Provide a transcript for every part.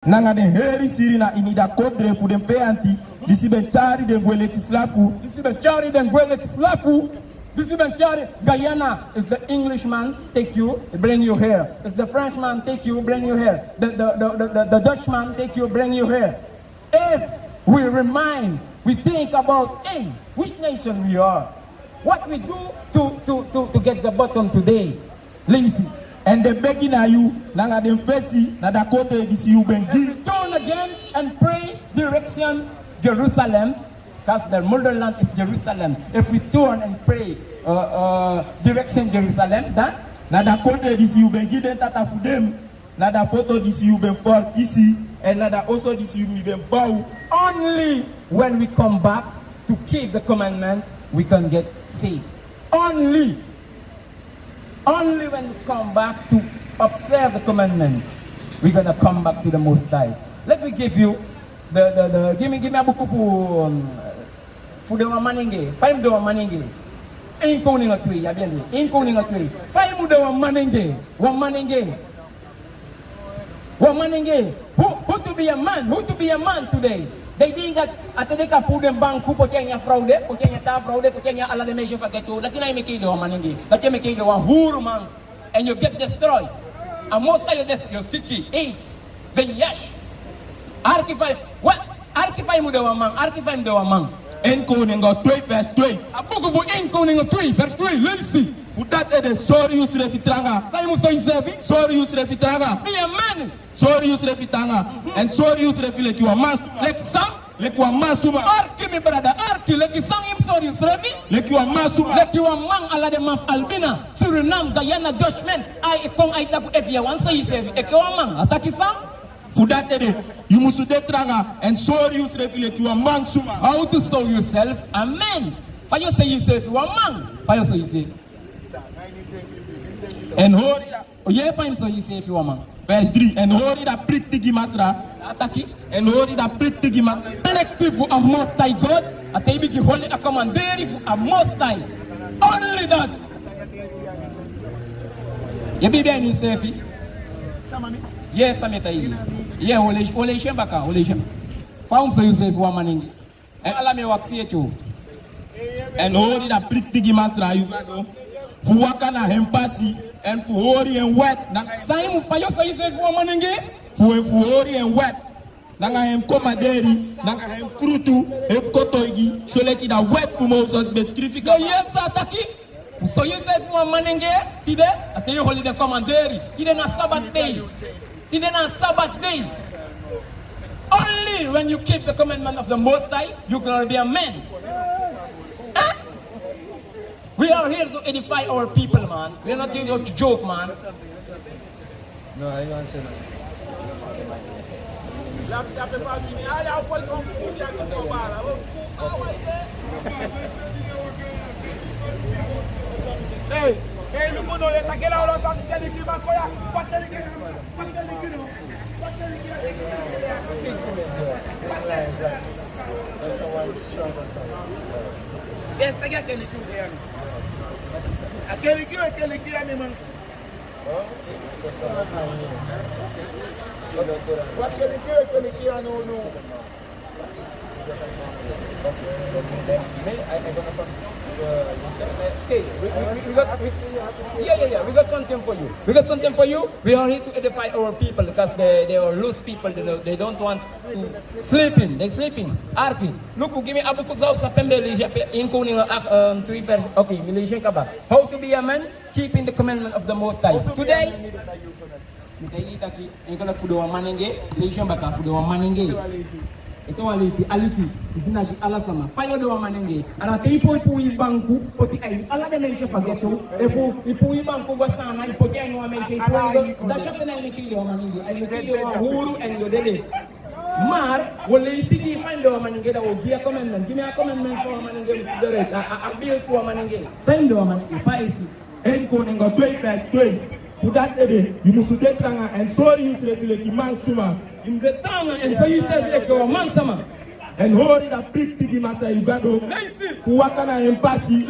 nanga den heri siri na inida kodre fu den feanti disi ben chari den gwele kislafu disi ben chari den gwele kislafu disi ben chari. Guyana is the Englishman take you bring you here, is the Frenchman take you bring you here, the Dutchman take you bring you here. If we remind, we think about, hey, which nation we are, what we do to get the bottom today. Lazy. And the begging are you, nanga dem pesi, na da kote this you bengi. Turn again and pray direction Jerusalem, because the motherland is Jerusalem. If we turn and pray direction Jerusalem, then na da kote this you bengi den tata fudem, na da photo this you ben for kisi, and na da also this you ben bow. Only when we come back to keep the commandments, we can get saved. Only when we come back to observe the commandment, we're gonna come back to the Most High. Let me give you give me a book for the manenge. 5 dollars manenge. Ain't counting a tree, ain't counting a tree. 5 dollars manenge. One manenge. Who to be a man? Who to be a man today? They think that at the capu dem banku pokenya fraude, pokenya ala de meje faketo. That I make it one manenge. That you make it one huru man, and you get destroyed. And most of you're sick, AIDS, VIH. Archify what? Archify mu de one man. Archify mu de one man. En koning got 2 verse 2. A book of en koning 3 verse 3. Let's see. For that is sorry you sre fitranga. Sai mu so isebi. Sorry you sre fitranga. Be a man. Sorry you sre fitanga. And sorry you sre file ki wa mas. Lek sam. Lek wa masuma. Arki mi brother. Arki lek sang him sorry you sre fi. Lek wa masuma. Lek wa mang ala de maf albina. Suriname, Guyana, Dutchman. I kong ay tapu everyone say isebi. Ek wa mang. Ataki sang. For that you must detranga and sorry you sre file ki wa mang suma. How to show yourself a man. For you say yourself wa mang. For you say yourself. And hold it up. Oh, yeah, fine, so you say if you want. Verse 3. And hold it up, pretty gimasra. Attack. And hold it up, pretty gimasra. Collective of Most High God. At the big holy a commander of Most High. Only that. You be behind yourself. Yes, I'm at you. Yeah, Ole Shembaka, Ole Shem. Found so you say for one man. And allow me to create you. And hold it up, pretty gimasra. You go. Fuwakana hempasi and fuhori and wet. Saimu fayo sa ife fuwa manenge. Fuhori and wet. Nanga hem komaderi, nanga hem krutu, hem kotoigi. So leki da wet fumo sos beskrifika. Yes ataki. So you say fuwa manenge. Tide ate yo holiday komanderi. Tide na Sabbath day. Tide na Sabbath day. Only when you keep the commandment of the Most High, you can be a man. We are here to edify our people, man. We are not here to joke, man. No, I don't say that. Hey, nous nous attaquer là, on entend quel qui va quoi? Yes, I get it. Aquele que é mesmo. Aquele que é no. Okay, we got something for you. We got something for you. We are here to edify our people because they are loose people. They don't want to sleeping. They're sleeping. Arki, look, give me abu kuzaw sa pembeli in kuning Twitter. Okay, Malaysian ka ba? How to be a man? Keeping the commandment of the Most High. Today, kita ki, ikaw na fudo wa manenge, Malaysian baka fudo wa manenge. Ito walisi aliti isinaji ala sama payo do manenge ala te ipo banku poti ay ala de meshe pageto ipo banku basana ipo kenyo wa meshe ipo da chapte na ni kilo manenge ay kilo wa huru en yo dede mar walisi di fando manenge da ogia commandment give me a commandment for manenge msidore a bill for manenge fando manenge paisi en ko ngo 20 That day, you must get tanga and sorry you say like mansuma. You get tanga and so you say like your mansama. And hold it up pretty masa you got to. Kuwakana empasi.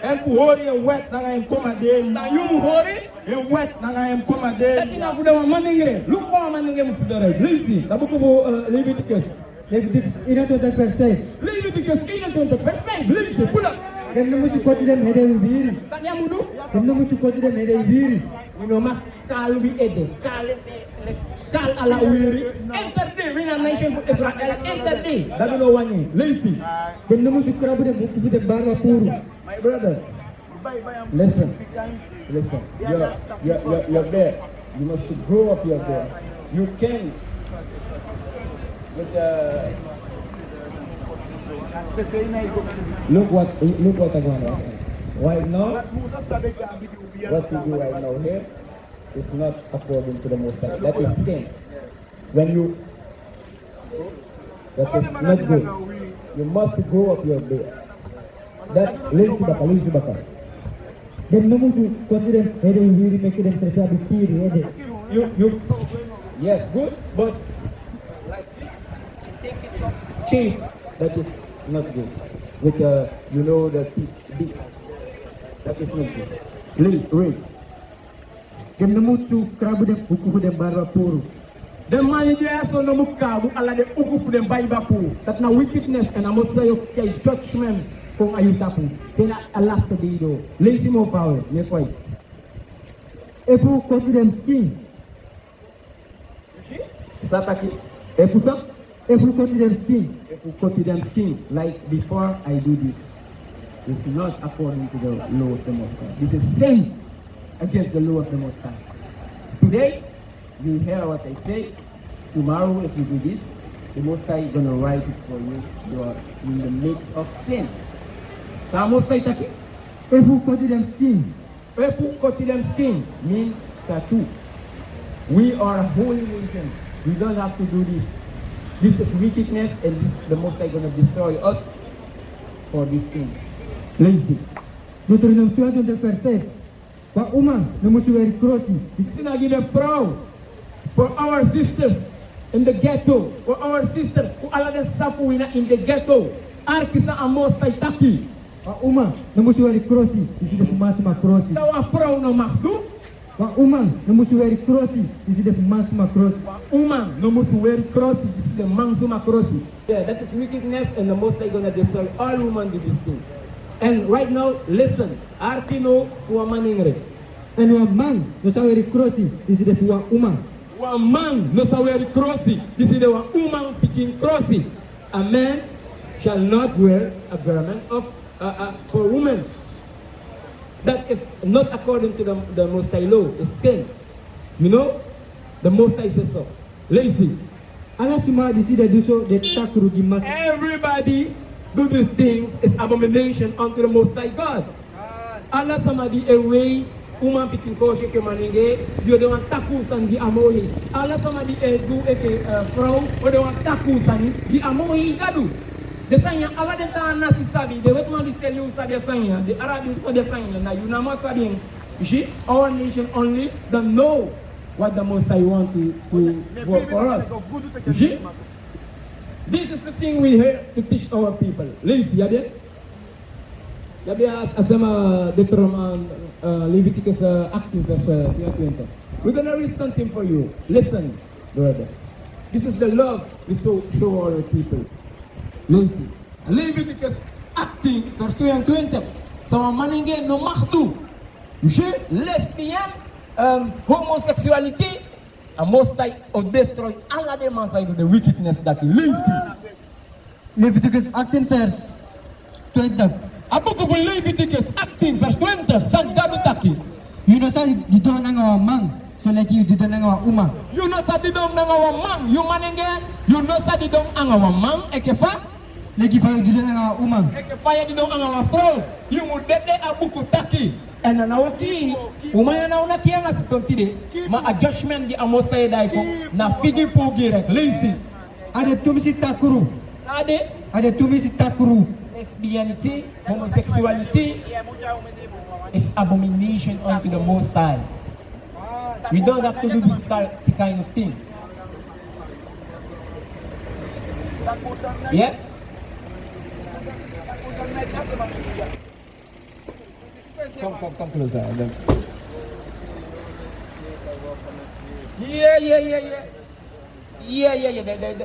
And kuhori and wet tanga and come again. Sa you hori wet na nga pomade. Lakina kuda wa maninge. Look for maninge musidore. Listen. Tabuko Leviticus. Leviticus 1:20. Leviticus 1:20. Listen. Pull up. Dem namu ci côté dem hede viri. Tanya mudu. Dem namu ci côté dem hede viri. Minoma kalu bi ede. Kal ala wiri. Interdit wina nation for Israel. Interdit. Dadulo wani. Listen. Dem namu ci krabu dem bu dem barba puru. My brother. Listen. You're there. You must grow up. You're there. You can. Look what I'm going to right now. What you do right now here is not according to the Most High. That is sin. That is not good. You must grow up your day. That lazy baka. Dem namu ci côté dem hede viri make dem tresa bi tiri hede. You yes, good, but like this, cheap, that is not good. With the big, that is not good. Read. Dem namu ci krabu dem bu dem barba puru. The man is also no mukabu ala de uku dem baibapu. That na wickedness and I must say okay judgment kung ayutapu. Kena alas to dido. Lazy mo power. Yes, why? Efu côté dem skin. Sataki. Epusa. Efu côté dem skin. Confident king, like before I do this, it's not according to the law of the Most High. This is sin against the law of the Most High. Today, you hear what I say. Tomorrow, if you do this, the Most High is going to write it for you. You are in the midst of sin. Sa Most High taki? Efu côté dem skin. Efu confident king means tattoo. We are a holy nation. We don't have to do this. This is wickedness, and the Most High going to destroy us for this thing. Lazy. Deuteronomium 20:20. Wa uma namu ci weri crossi. It's not give a proud for our sisters in the ghetto, for our sisters who are the suffering in the ghetto. Arkisa amos taki. Wa uma namu ci weri crossi. Isi def masma crossi. So a proud no mahdu. Wa uma namu ci weri crossi. Isi def masma crossi. Woman, no must wear crosses. This is the manzuma crosses. Yeah, that is wickedness, and the Most High gonna destroy all women with this thing. And right now, listen, Artino Wamaningre. En wa man no sa weri crossi. Isi def wa uma. One man no sa wear crosses. This is the one woman picking crosses. A man shall not wear a garment of for women. That is not according to the Most High law. It's sin. You know, the Most High says so. Lazy. Ala sima di sida duso de takru di mas. Everybody do these things is abomination unto the Most High God. Allah samadi away uman pikin ko ke manenge dio de wan takusan di amohi. Allah samadi do from o de wan takusan di amohi gadu. De sanya Allah de ta nasi sabi de wetman di sel you sabi sanya de Arabi sabi sanya na you na ma sabi. Our nation only don't know what the Most High want to work for us. This is the thing we have to teach our people. Listen, yabe asama Deuteronomy Leviticus 18:20. We're gonna read something for you. Listen, brother. This is the love we show our people. Listen. Leviticus 18:20. Sama maninge no mahdu. Lesbian. Homosexuality, a Most High or destroy all of them inside of the wickedness that he lives in. Leviticus 18:20. Apo ko Leviticus 18:20 sa gadutaki. You know sa di do na nga mang. So like you did na nga uma. You know sa di dong na nga mang, you manenge. You know sa di dong ang mang ekefa. Lagi fa di na nga uma. Ekefa ya di dong ang fro. You mudete abuku taki. And now umaya na una kianga tontide ma a judgment di amosta dai ko na figi pogi rek lazy. Ada tumisi takuru. Ada tumisi takuru. Lesbianity, homosexuality is abomination unto the Most High. We don't have to do this kind of thing. Yeah? Come closer. Yeah.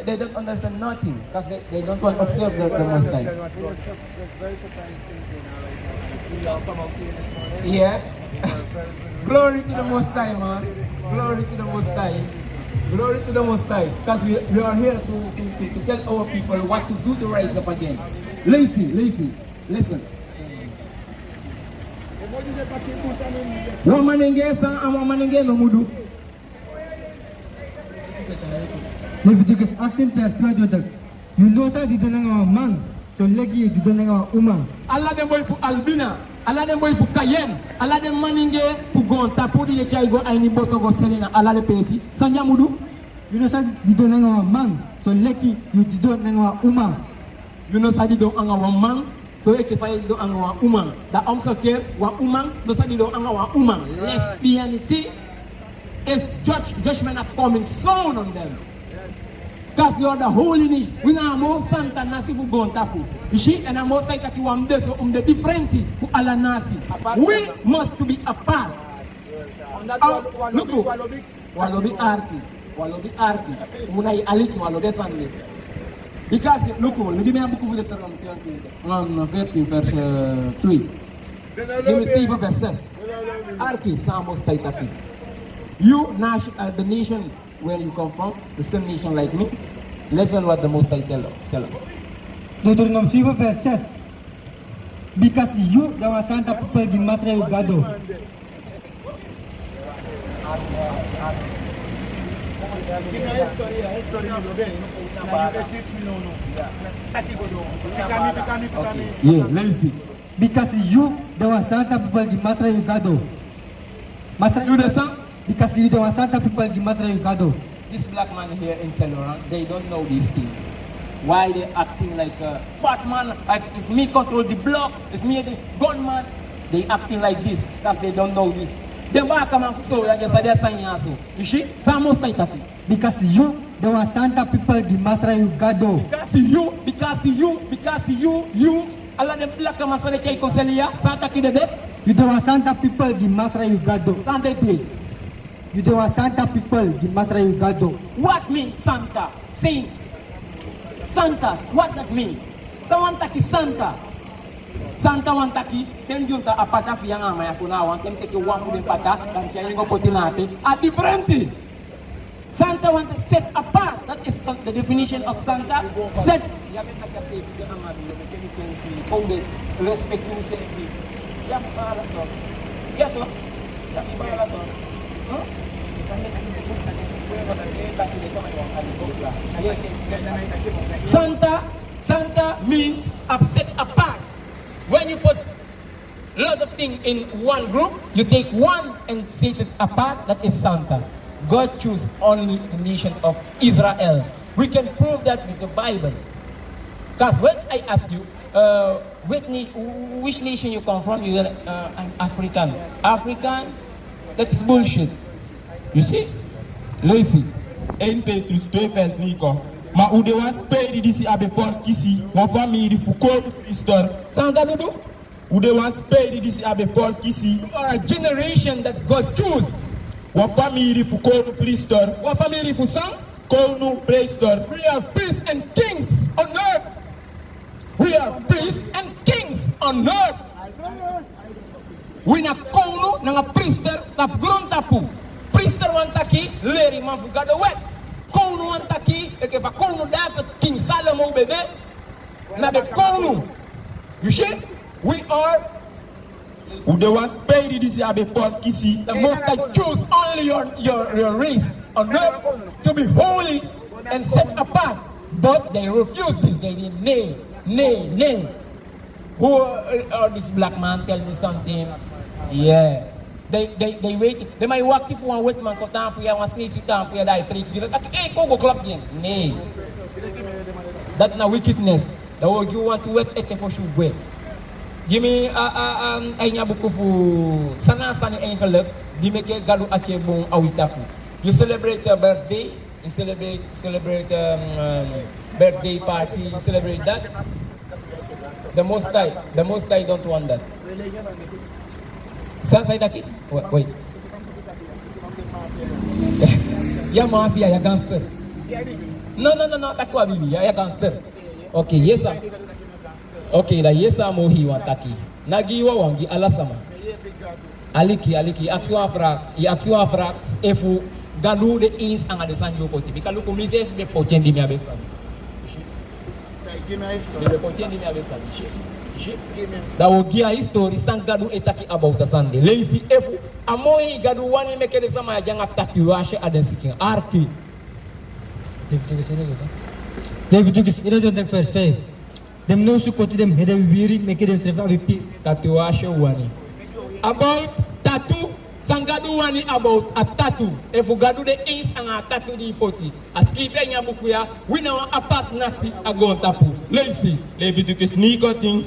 They don't understand nothing because they don't want to observe the Most High. Yeah. Glory to the Most High, man. Glory to the Most High. Glory to the Most High. Because we are here to tell our people what to do to rise up again. Listen. Woman ingesa and woman ingesa no mudu. Leviticus 18 vers 22. You know that di doon nga man. So legi di doon nga umang. Allah dem boy fu albina. Allah dem boy fu kayen. Allah dem maninge fu gonta podi ye chai go aini boto go selina. Allah de pesi. Sanja mudu. You know that di doon nga man. So legi you di doon nga umang. You know sa di do anga wa man. So eke fa do anga wa umang. Da omgekeerd wa umang. No sa di do anga wa umang. Lesbianity is judgment of coming soon on them. Because you are the holy nation. We na mo santa nasi fu gonta fu. You see, and I most like that you am there so the difference fu ala nasi. We must to be apart. Look, walobi arki. Munai aliki walode sande. Because look, give me a book of the Deuteronomy 13 verse 3. Give me 7 verses. Arki samos taitaki. You, the nation where you come from, the same nation like me, listen what the Most High tell us. Deuteronomy 7 vers 6. Because you, the Santa people, give Masra Ugado. Yeah, let me see. Because you, the Santa people, give Masra Ugado. Masra You understand? Because you, the Santa people, give Masra Ugado. This black man here in Telorant, they don't know these things. Why they acting like a Batman, like it's me control the block, it's me the gunman. They acting like this, because they don't know this. They back come and so like they're saying also. You see? Samos like that. Because you, the Santa people, give Masra Ugado. Because you, Allah dem black man so they chay konselia, Santa kidede. You, the Santa people, give Masra Ugado. Santa day. You, the Santa people, give Masra Ugado. What means Santa? Saint. Santas, what that mean? Someone taki Santa. Santa wan taki, ten junta apata fi yang ama ya kunawan, ten teki wafu din pata, dan siya yung potinate, at different. Santa want to set apart. That is the definition of Santa. Set. Respect Santa means set apart. When you put a lot of things in one group, you take one and set it apart. That is Santa. God chose only the nation of Israel. We can prove that with the Bible. Because when I ask you, which nation you come from, you are I'm African. African, that is bullshit. You see? Lazy. 1 Petrus 2 vers 9. Maar hoe de was spelen die si abe for kisi, wan familie fuko Christor. Santa Dudu? Hoe de was spelen die si abe for kisi. You are a generation that God chose. Wan familie fuko Christor. What family for some? Kono Christor. We are priests and kings on earth. We are priests and kings on earth. We na kono na priester tap gron tapu. Priester wantaki leri mafugado wet. Kono wantaki eke fa kono da King Solomon bebe. Na be kono. You see? We are Hoe de was spelen die si abe for kisi. the most I choose only your race on earth to be holy and set apart. But they refused this. They did nay. Who are this black man tell me something? Yeah. They wait. They might walk if one wait man ko tampo ya was sneeze tampo ya dai preach. Hey, go club again. Nay. That's na wickedness. The way you want to wait ete for sure way. Give me ay nya buku fu sana sani ay halak di meke galu ache bong awitapu. You celebrate your birthday, you celebrate birthday party, you celebrate that. The most I don't want that. Saan sa'yo daki? Wait. Ya mafia, ya gangster. No, takwa bibi, ya gangster. Okay, yes sir. Okay, da yes sir mohi wataki. Nagiwa wangi alasama. Aliki, action afra, efu gadu de ins anga de sanjo koti. Bika luku mise be pochendi mi abesa. Be pochendi mi abesa. Da wogia history sang gadu etaki about the Sunday. Lazy efu amohi gadu wani mekele sama janga taki washe aden siking arki. Leviticus 21 vers 5. Dem no su koti dem hede wiri make dem serve abipi. Taki washe wani. About tattoo, sangadu wani about a tattoo. If you gadu the ins and a tattoo di poti. As kife nyamukuya, we know a part nasi agon tapu. Lazy. Leviticus nikoting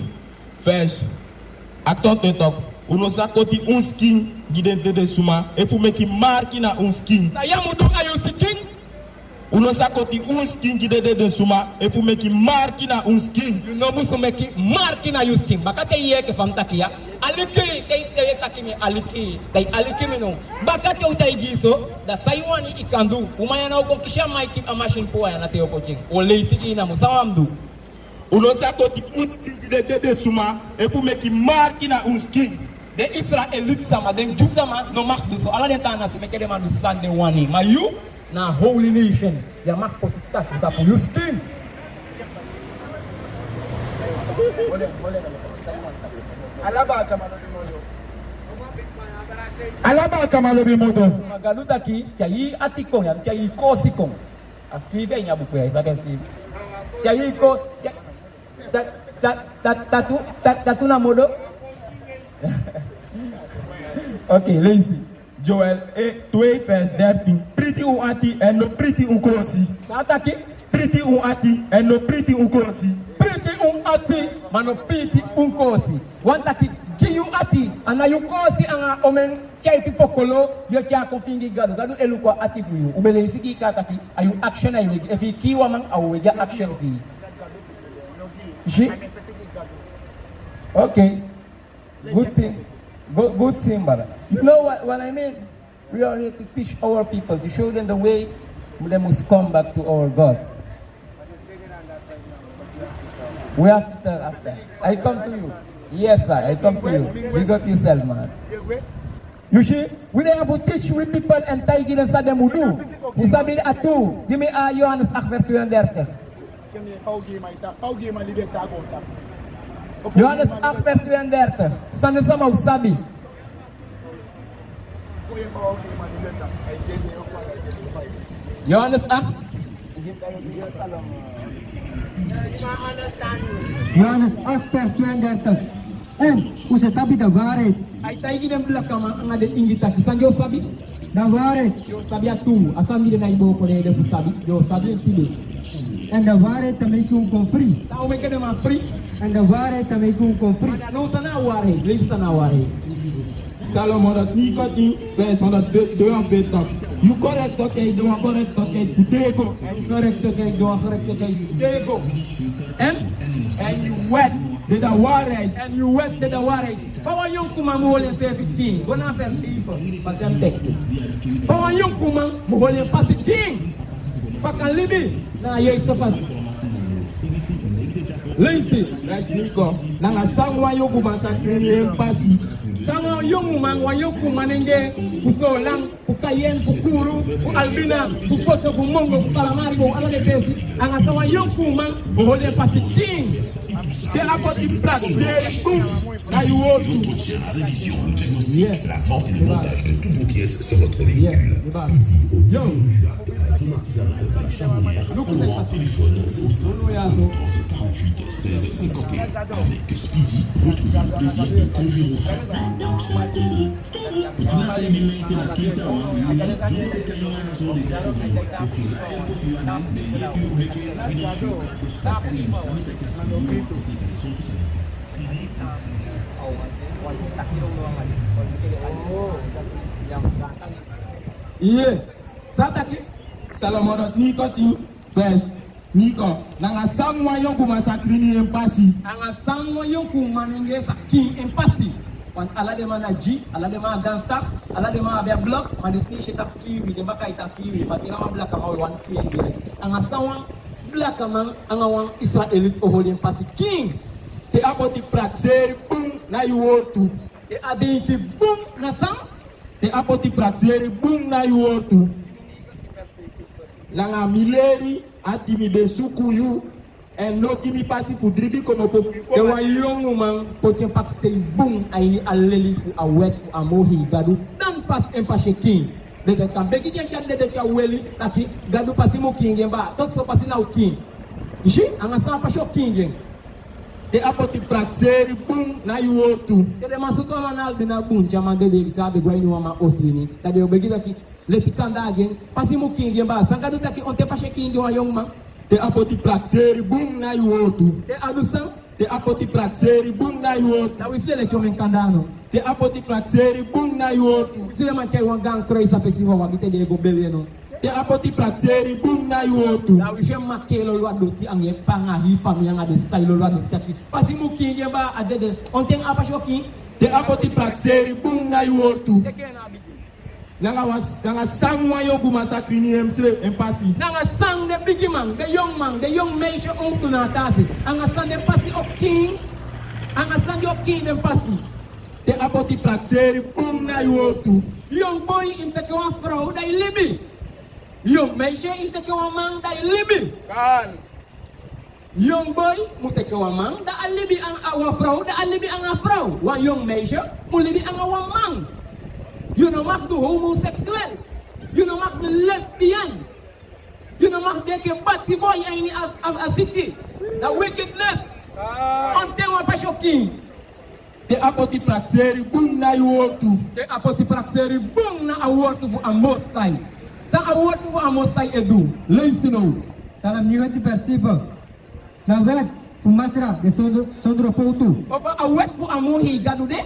vers. Actor de top. Uno sakoti un skin gidente de suma. Efu meki marki na un skin. Sayamudu ayo siking. Uno sakoti un skin gidente de suma. Efu meki marki na un skin. You know musu meki marki na you skin. Bakate ye ke fam takia. Aliki kay takimi aliki. Kay aliki mino. Bakate utai giso. Da sayuani ikandu. Umaya na ukokisha maiki a machine poa ya na seyo coaching. Ole isiki na musawamdu. Uno sakoti un skin gidente de suma. Efu meki marki na un skin. De Israelite sama, den Jew sama, no mak du so. Ala den tana si meke de man du sande wani. Ma you na holy nation. Ya mak poti tatu tapu you skin. Alaba kamalo bi modo. Magaluta ki chayi atikong ya chayi kosikong. Askive nya buku ya isabe Steve. Chayi ko tatu na modo. Okay, lazy. Joel 2 vers 13. Pretty uati and no pretty ukrosi. Ataki Pretty uati and no pretty ukrosi. pretty ati mano pretty kosi. Wantaki giyu ati ana yu kosi anga omen chai pipokolo yo cha kofingi gadu elukwa ati fuyu. Ubele isiki kataki ayu action ayu efi kiwa man aweja action fi. Okay. Good thing, brother. You know what I mean? We are here to teach our people, to show them the way they must come back to our God. We have to tell after. I come to you. Yes, sir, I come to you. You got yourself, man. You see, we don't have to teach we people and taigi dan sa dem udu. Usabi atu. Give me Johannes 8:32. Johannes 8:32. Sande sama usabi. Johannes 8. Johannes 8:32. En usa sabi da waarheid. Ay taigi dem belakang ang ada ingita. Sanjo sabi. Da waarheid. Yo sabi atu. Asam di na ibo ko de sabi. Yo sabi tudo. En de waarheid te maken kon free. Tao me kena ma free. En de waarheid te maken kon free. No sana ware. Lees sana ware. Salomon dat nikoting vers 142. You correct okay, do correct okay. Teko. Correct okay. Do correct okay. Teko. And you wet. Did a waarheid. And you wet did the ware. Pawa yung kumang mo wala sa 15. Gona per sipo. Pasem text. Pawa yung kumang mo wala pa 15. Pakalibi na yoy sapat. Lazy. Right Nico. Nanga sangwa yo kumasa kini empasi. Sama yung mangwa yung kumanenge, kusolang, kukayen, kukuru, kualbina, kukoso, kumongo, kukalamari, ala de pesi. Ang asawa yung kumang, buhole pasiking. Te apoti plat, te kum, na you osu. La vente et le montage de toutes vos pièces sur votre véhicule. Yo. Téléphone 48 16 51. Avec Speedy, retrouvez le plaisir de conduire au fond. Iye, sataki Salomon dot nikoting vers Niko, nanga sangwa yung kumasa kini empasi. Ang asawa yung kumanenge sa king empasi. Want ala de man a G, ala de man a gangsta, ala de man a be block, man de snitch tap kiwi, de baka ita kiwi, but ina ma black man one king. Anga sawan black man anga wan Israelite oholien pasi king. Te apoti praxeri boom na iwortu. Te adinki boom na sang. Te apoti praxeri boom na iwortu. Langa mileri atimi de sukuyu en no kimi pasi fu dribi como po. Te wa young man potien pak say boom ay aleli fu a wet fu a mohi gadu dan pas empache king. De kan begi jen chat de cha weli taki gadu pasi mo king ba tok so pasi na king. Ishi anga sa pa show king. Te apoti praxeri boom na iwortu. Te de masuko manal bina boom chama de ka be gwai ni wa ma osini. Ta de obegi taki leti kanda again pasi mo king ba sangadu taki on te pache king wa young man. Te apoti praxeri boom na iwortu. Te adusan Te apoti praxeri boom na iwortu. na wisile chomen kandano. Te apoti praxeri boom na iwortu. Wisile man chai wan gang croy sa pesi wa gite de go beleno. Te apoti praxeri boom na iwortu. Na wishe makelo lwa doti angye panga hi fami anga de sailo lwa doti taki. Pasi mu king ba adede on ten apa shoki. Te apoti praxeri boom na iwortu. Te kena abi. Nanga sangwa yogu masakrini emsre empasi. Nanga sang the big man, the young meisje ook to na tasi. Anga sang de pasi of king. Anga sang your king de pasi. Te apoti praxeri boom na iwortu. Young boy in te kwa vrouw da libi. Young meisje in te kwa man da libi. Kan. Young boy moet te kwa man da alibi ang awa vrouw da alibi ang a vrouw. Wan young meisje moet libi ang awa man. You know mag de homoseksueel. You know mag de lesbian. You know mag de batty boy in a city. The wickedness. On ten wa pa king. Te apoti praxeri boom na iwortu. Te apoti praxeri boom na award fu amostai. Sa award fu amostai edu. Luister nou. Salam negatief persieve. Na wet fumasra de sondro foto. Ofa award fu amohi gadude.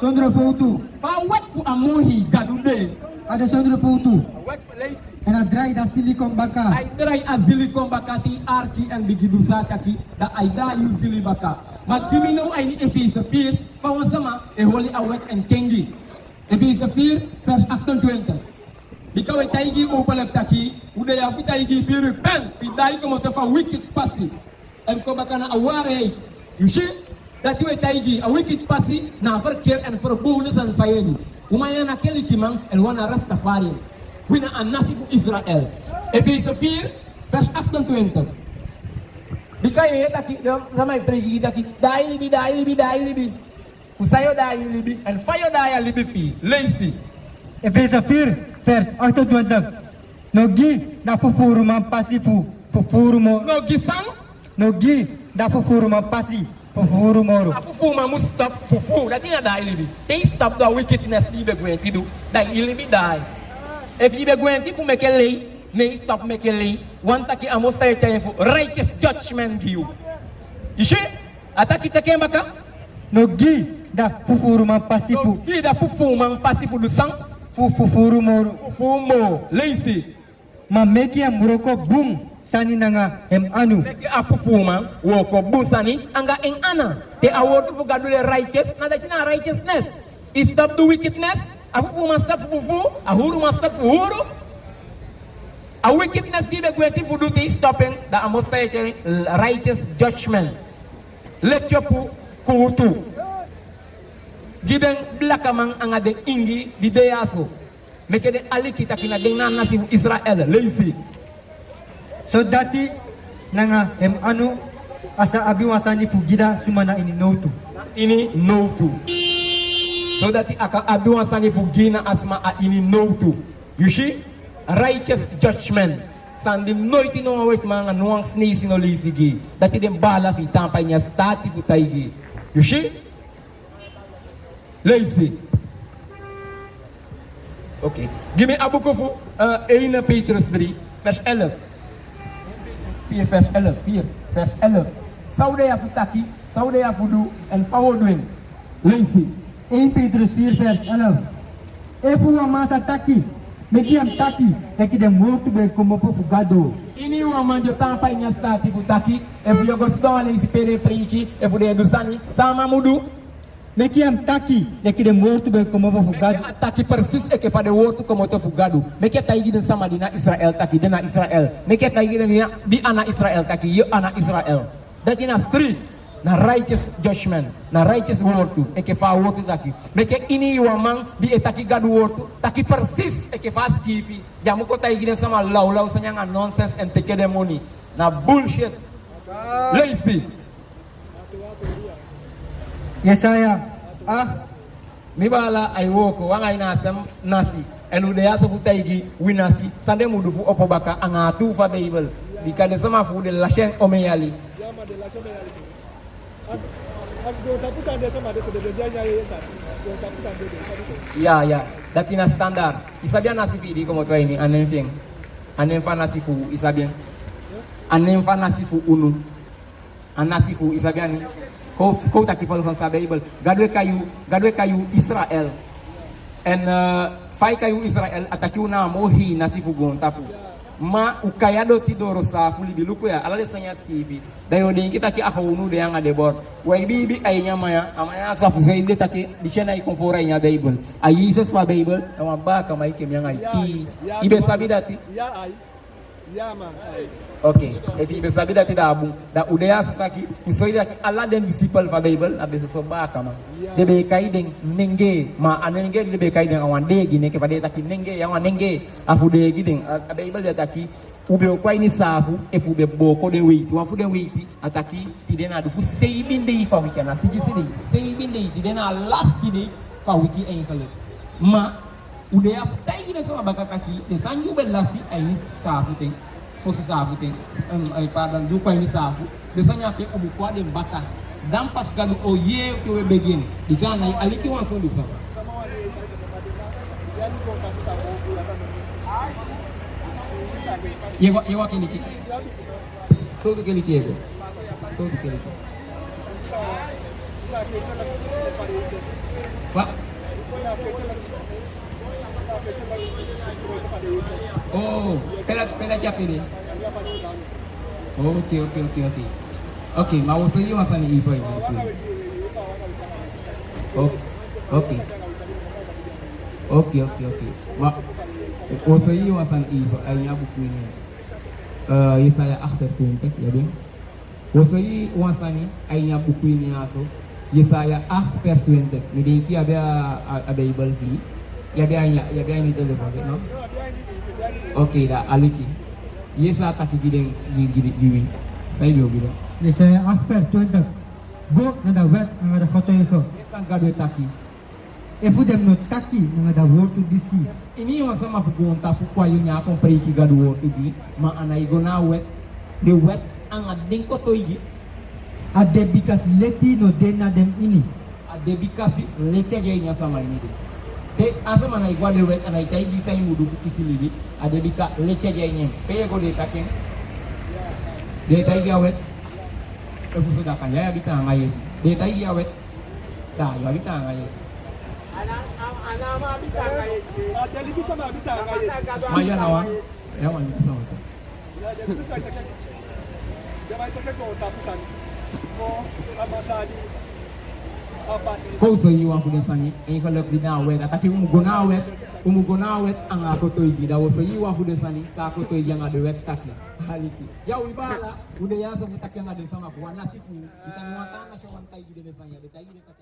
Sondro foto. Fa award fu amohi gadude. Ada sondro foto. Award leisi. En a draai da silicon baka. Ay dry azili kombakati arki en bigidu sakaki da ay da yuzili baka. Maar kimi nou ay ni Efeze 4 van wasama e holi awet en kengi. Efeze 4 vers 28. Bikaw ay taigi opalep taki, ude ya taigi fi repent, fi dai como te fa wicked pasi. En kombaka na aware. You see? Dat you taigi a wicked pasi na verkeer en verboenis en sayeni. Umaya na keli kimang en wana Rastafari. Wina an nasi voor Israël. Efeze 4, vers 28. Bikaye ye taki, sama pregi taki, dai libi. Fusayo dai libi, en fayo dai libi fi, leisi. Efeze 4, vers 28. Nogi da fufuru man pasi fufuru mo. No gisang, Nogi da fufuru man pasi fufuru moro. afufu ma must stop fufu, dat is dai libi. They stop the wickedness libi going to do, dai libi dai. If you be going to make a lay, may stop make a lay. One taki amos tayo tayo for righteous judgment view. You see? Ataki take baka? Nogi da fufuru man pasi fu Di da fufu mang pasi fu dusang. fufuru moro. Fufu mo, lazy. Ma meki ya muroko boom sani nanga anu. Meki a fufu mang, woko busani, anga eng ana. Te award fu gadule righteous, nada sina righteousness. Is stop the wickedness. A fufu man stop fufu, a huru man stop huru. A wickedness give a great if you do this stopping the amos tayo righteous judgment. Let your kutu. Giden blakamang ang adeng ingi di deyaso. Meke de ali kita kina deng nasi Israel lazy. So dati nanga anu asa abi wasani fugida sumana ini notu. Ini no to. So that aka abiwan sani fugina asma a ini no to. You see? Righteous judgment. Sandi noiti no awet mga nuang snisi no lisigi. Dati den bala fi tampay niya stati fu taigi. You see? Lazy. Okay. Give me Abu Kufu 1 Petrus 3 vers 11. 4 vers 11. 4 vers 11. Saude ya futaki, saude ya fudu en fawodoen. Lazy. 1 Petrus 4 vers 11. Efu wa masa taki, meki am taki, eki de morto be como po fugado. Ini wa manjo tampa inya stati futaki, efu yo gosdole isi pere priki, efu de dusani, sama mudu. Mekiam taki daqui de morto bem como vou fugado. Taki persis e que fa de wortu como te fugado. Me que tá igiden sama di na Israel taki de na Israel. Me que tá igiden di ana Israel taki yo ana Israel. That in a street na righteous judgment, na righteous wortu e que fa wortu taki. Me que ini wamang di etaki gadu wortu taki persis e que fa skifi. Jamu ko tá igiden sama lau sanyang nonsense and take the money. Na bullshit. Lazy. Yesaya Mi bala ay woko wanga inasam nasi enu de yaso futaigi winasi sande mudu fu opobaka anga tu fa bible dikade sama fu de la chaîne omeyali ya datina standard isabia nasi fidi como to ini anen fien anen fa nasi fu isabia anen fa nasi fu unu anasi fu isabia ni kau tak kifal sa Bible gadwe kayu Israel and fai kayu Israel atakiu na mohi nasi fugon tapu ma ukayado tidoro sa fuli biluku ya alale sanya skivi dayo din kita ki ahunu de yang ade bor wai bibi aynya maya amaya sa fusai de taki dishena i konfora nya Bible ayi ses fa Bible ama ba kama ikem yang ai ibe sabidati okay, if you sabi that da abung da udaya sataki kusoida ki Allah den disciple fa Bible abe so ba kama de be kaiden nenge ma anenge de be kaiden awan de gine ke pada taki nenge yang nenge afu de giden a Bible da taki ube ko ini safu efu be boko de witi wafu de witi ataki tidena du fu seibin de fa wiki na sigi sidi seibin de tidena last de fa wiki en kale ma udaya tai gine sama bakakaki de sanju be lasti ai safu te fosse sabu tem ai pada dupa ini sabu biasanya ke ubu kwa de bata dan pas galu oye ke we begin digana aliki wan so bisa yewa kini ki so ke liki ego so ke liki Pak oh, pela siapa ini? Oke. Oke, mau saya masa ni ibu ini. Oke. Mau saya masa ni ibu, ayah buku ini. Yesaya 8:20 ya ding. Mau saya masa ni ayah buku ini aso. Yesaya 8:20. Mediki ada Bible ni. Ya dia ini dulu no? Oke, dah aliki. Yesa tak gideng gidi. Saya juga bilang. Yesaya 8:20 go nada wet nada foto itu. Yesa gadu taki. Efu dem no taki nada wortu disi. Ini yang sama buku tapu kuayunya aku pergi gadu wortu di ma anai gona wet. De wet ang ading ko toigi. Ade bikas leti no dena dem ini. Ade bikas lece jainya sama ini. Te asa mana igwa de wet anai tai di sai mudu kisilibi ade bika lece jainya. Pe go de taken. De tai ga wet. Efu sudah kan ya bita ngai. De tai ga wet. Da ya bita ngai. Ana ma bita ngai. Dali bisa ma bita ngai. Maya nawan. Ya wan bisa wet. Ya de bisa taken. Jangan taken ko tapusan. Ko amasadi. Kau so iwan kuda sani, ini kalau bina wet, tapi umugona wet, ang ako to igi, dawo so iwan kuda sani, ako to igi ang ada wet taki, haliki. Ya ubala, udah ya so tak yang ada sama buana sifu, kita muatan nasional tay gede desanya, tay gede tak